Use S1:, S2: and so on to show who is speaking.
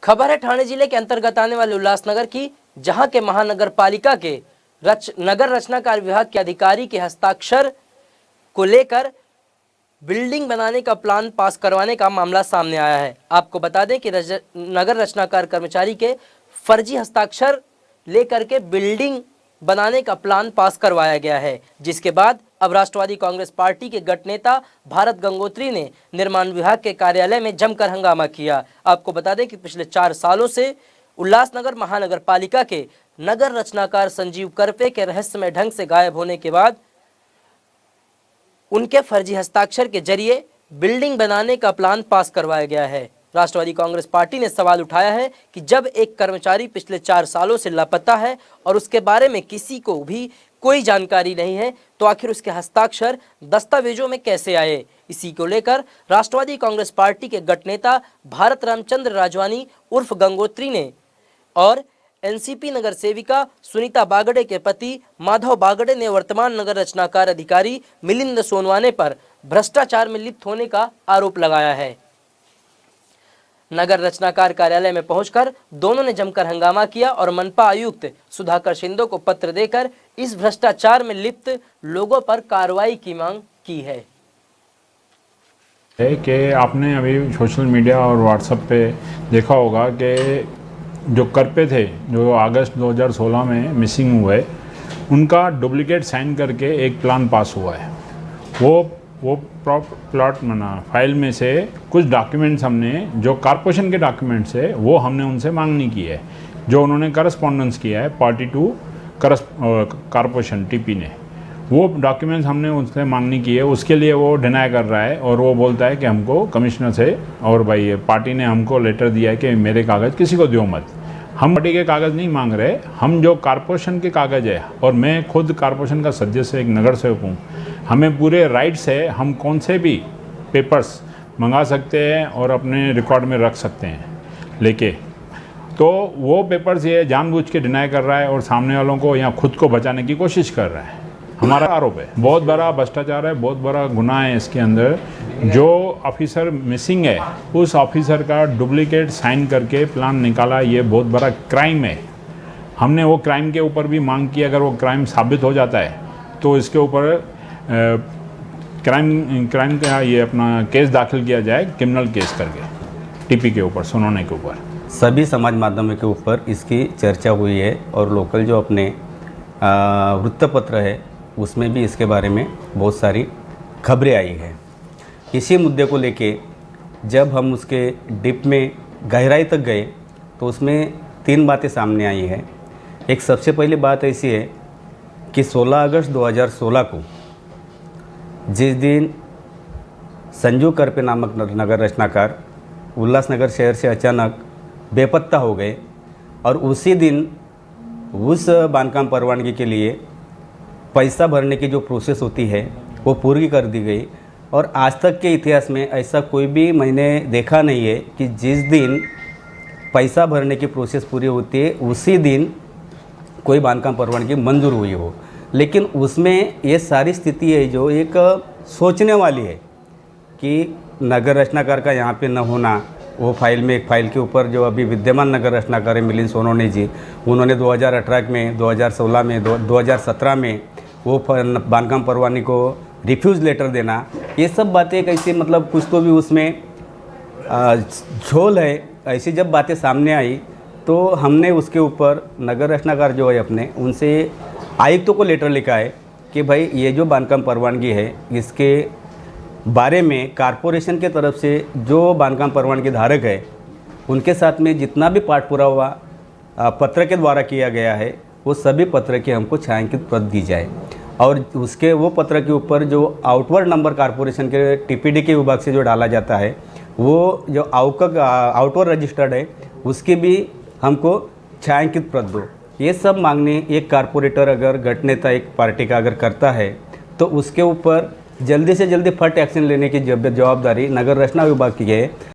S1: खबर है ठाणे जिले के अंतर्गत आने वाले उल्लासनगर की, जहां के महानगर पालिका के नगर रचनाकार विभाग के अधिकारी के हस्ताक्षर को लेकर बिल्डिंग बनाने का प्लान पास करवाने का मामला सामने आया है। आपको बता दें कि नगर रचनाकार कर्मचारी के फर्जी हस्ताक्षर लेकर के बिल्डिंग बनाने का प्लान पास करवाया गया है, जिसके बाद अब राष्ट्रवादी कांग्रेस पार्टी के गट नेता भारत गंगोत्री ने निर्माण विभाग के कार्यालय में जमकर हंगामा किया। आपको बता दें कि पिछले 4 सालों से उल्लासनगर महानगर पालिका के नगर रचनाकार संजीव करपे के रहस्यमय ढंग से गायब होने के बाद उनके फर्जी हस्ताक्षर के जरिए बिल्डिंग बनाने का प्लान पास करवाया गया है। राष्ट्रवादी कांग्रेस पार्टी ने सवाल उठाया है कि जब एक कर्मचारी पिछले 4 सालों से लापता है और उसके बारे में किसी को भी कोई जानकारी नहीं है, तो आखिर उसके हस्ताक्षर दस्तावेजों में कैसे आए। इसी को लेकर राष्ट्रवादी कांग्रेस पार्टी के गट नेता भारत रामचंद्र राजवानी उर्फ गंगोत्री ने और एनसीपी नगर सेविका सुनीता बागड़े के पति माधव बागड़े ने वर्तमान नगर रचनाकार अधिकारी मिलिंद सोनवाने पर भ्रष्टाचार में लिप्त होने का आरोप लगाया है। नगर रचनाकार कार्यालय में पहुंचकर दोनों ने जमकर हंगामा किया और मनपा आयुक्त सुधाकर शिंदे को पत्र देकर इस भ्रष्टाचार में लिप्त लोगों पर कार्रवाई की मांग की है।
S2: कि आपने अभी सोशल मीडिया और व्हाट्सएप पे देखा होगा कि जो करपे थे, जो अगस्त 2016 में मिसिंग हुए, उनका डुप्लीकेट साइन करके एक प्लान पास हुआ है। वो प्लॉट मना फाइल में से कुछ डॉक्यूमेंट्स हमने, जो कॉर्पोरेशन के डॉक्यूमेंट्स है, वो हमने उनसे मांगनी की है। जो उन्होंने करस्पॉन्डेंस किया है पार्टी टू कॉर्पोरेशन टीपी ने, वो डॉक्यूमेंट्स हमने उनसे मांगनी की है। उसके लिए वो डिनाई कर रहा है और वो बोलता है कि हमको कमिश्नर से और भाई पार्टी ने हमको लेटर दिया है कि मेरे कागज़ किसी को दो मत। हम पार्टी के कागज़ नहीं मांग रहे, हम जो कॉर्पोरेशन के कागज़ है, और मैं खुद कॉर्पोरेशन का सदस्य एक नगर सेवक हूँ, हमें पूरे राइट्स है, हम कौन से भी पेपर्स मंगा सकते हैं और अपने रिकॉर्ड में रख सकते हैं लेके। तो वो पेपर्स ये जानबूझ के डिनाई कर रहा है और सामने वालों को या खुद को बचाने की कोशिश कर रहा है। हमारा आरोप है, बहुत बड़ा भ्रष्टाचार है, बहुत बड़ा गुनाह है इसके अंदर। जो ऑफिसर मिसिंग है, उस ऑफिसर का डुप्लीकेट साइन करके प्लान निकाला, ये बहुत बड़ा क्राइम है। हमने वो क्राइम के ऊपर भी मांग की, अगर वो क्राइम साबित हो जाता है तो इसके ऊपर क्राइम का ये अपना केस दाखिल किया जाए, क्रिमिनल केस करके टीपी के ऊपर, सोनोने के ऊपर।
S3: सभी समाज माध्यमों के ऊपर इसकी चर्चा हुई है और लोकल जो अपने वृत्तपत्र है उसमें भी इसके बारे में बहुत सारी खबरें आई है। इसी मुद्दे को लेके जब हम उसके डीप में गहराई तक गए तो उसमें 3 बातें सामने आई हैं। एक सबसे पहली बात ऐसी है कि 16 अगस्त 2016 को जिस दिन संजू करपे नामक नगर रचनाकार उल्लासनगर शहर से अचानक बेपत्ता हो गए और उसी दिन उस बांधकाम परवानगी के लिए पैसा भरने की जो प्रोसेस होती है वो पूरी कर दी गई। और आज तक के इतिहास में ऐसा कोई भी मैंने देखा नहीं है कि जिस दिन पैसा भरने की प्रोसेस पूरी होती है उसी दिन कोई बांधकाम परवानगी मंजूर हुई हो। लेकिन उसमें ये सारी स्थिति है जो एक सोचने वाली है कि नगर रचनाकार का यहाँ पे न होना, वो फाइल में, एक फाइल के ऊपर जो अभी विद्यमान नगर रचनाकार है मिलिंद सोनोने जी, उन्होंने 2018 में, 2016 में, 2017 में वो बांधकाम परवानगी को रिफ्यूज़ लेटर देना, ये सब बातें कैसे, मतलब कुछ तो भी उसमें झोल है। ऐसी जब बातें सामने आई तो हमने उसके ऊपर नगर रचनाकार जो है अपने, उनसे आयुक्तों को लेटर लिखा है कि भाई ये जो बांधकाम परवानगी है इसके बारे में कॉर्पोरेशन के तरफ से जो बांधकाम परवानगी धारक है उनके साथ में जितना भी पाठ पुरावा पत्र के द्वारा किया गया है वो सभी पत्र की हमको छायांकित प्रत दी जाए और उसके वो पत्र के ऊपर जो आउटवर्ड नंबर कॉर्पोरेशन के टीपीडी के विभाग से जो डाला जाता है वो जो आउटवर्ड रजिस्टर्ड है उसकी भी हमको छायांकित प्रत दो। ये सब मांगने एक कारपोरेटर अगर गट नेता एक पार्टी का अगर करता है तो उसके ऊपर जल्दी से जल्दी फट एक्शन लेने की जवाबदारी नगर रचना विभाग की है।